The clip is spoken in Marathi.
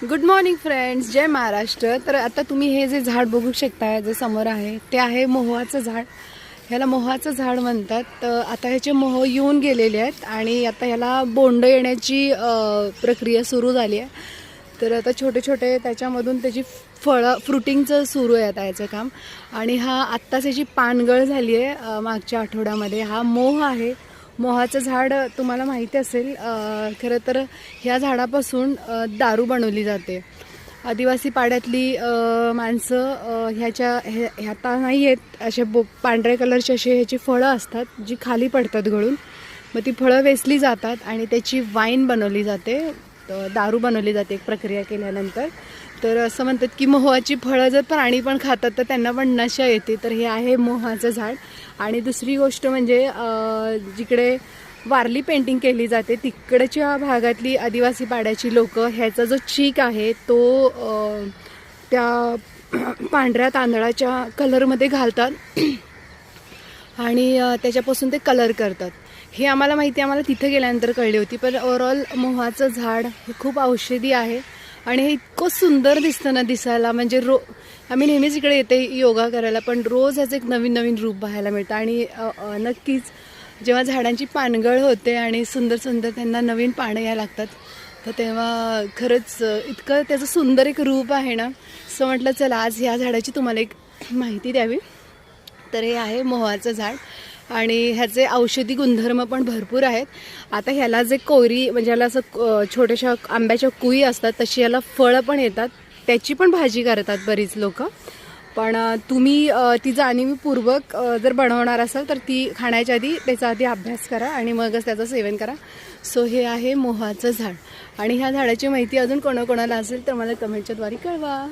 गुड मॉर्निंग फ्रेंड्स, जय महाराष्ट्र। तर आता तुम्ही हे जे झाड बघू शकताय, जे समोर आहे ते आहे मोहाचं झाड। ह्याला मोहाचं झाड म्हणतात। तर आता ह्याचे मोह येऊन गेलेले आहेत आणि आता ह्याला बोंड येण्याची प्रक्रिया सुरू झाली आहे। तर आता छोटे छोटे त्याच्यामधून त्याची फळं फ्रुटिंगचं सुरू आहे आता याचं काम। आणि हा आत्ताच याची पानगळ झाली आहे मागच्या आठवड्यामध्ये। हा मोह आहे। मोहाचं झाड तुम्हाला माहिती असेल, खरं तर ह्या झाडापासून दारू बनवली जाते। आदिवासी पाड्यातली माणसं ह्या आता नाही आहेत असे पांढऱ्या कलरचे असे ह्याची फळं असतात जी खाली पडतात गळून। मग ती फळं वेचली जातात आणि त्याची वाईन बनवली जाते, दारू बनवली जाते एक प्रक्रिया केल्यानंतर। तर असं म्हणतात की मोहाची फळं जर प्राणी पण खातात तर त्यांना पण नशा येते। तर हे आहे मोहाचं झाड। आणि दुसरी गोष्ट म्हणजे जिकडे वारली पेंटिंग केली जाते तिकडच्या भागातली आदिवासी पाड्याची लोक ह्याचा जो चीक आहे तो त्या पांढऱ्या तांदळाच्या कलरमध्ये घालतात आणि त्याच्यापासून ते कलर करतात। हे आम्हाला माहिती, आम्हाला तिथे गेल्यानंतर कळली होती। पण ओव्हरऑल मोहाचं झाड हे खूप औषधी आहे आणि हे इतकं सुंदर दिसतं ना दिसायला। म्हणजे आम्ही नेहमीच इकडे येते योगा करायला, पण रोज ह्याचं एक नवीन नवीन रूप पाहायला मिळतं। आणि नक्कीच जेव्हा झाडांची पानगळ होते आणि सुंदर सुंदर त्यांना नवीन पानं यायला लागतात, तर तेव्हा खरंच इतकं त्याचं सुंदर एक रूप आहे ना। असं म्हटलं चला आज ह्या झाडाची तुम्हाला एक माहिती द्यावी। तर हे आहे मोहाचं झाड आणि ह्याचे औषधी गुणधर्म पण भरपूर आहेत। आता ह्याला जे कोयरी म्हणजे ह्याला असं छोट्याशा आंब्याच्या कुई असतात तशी याला फळं पण येतात, त्याची पण भाजी करतात बरीच लोक। पण तुम्ही ती जाणीवपूर्वक जर बनवणार असाल तर ती खाण्याच्या आधी त्याचा आधी अभ्यास करा आणि मगच त्याचं सेवन करा। सो हे आहे मोहाचं झाड। आणि ह्या झाडाची माहिती अजून कोणाकोणाला असेल तर मला कमेंटच्या द्वारे कळवा।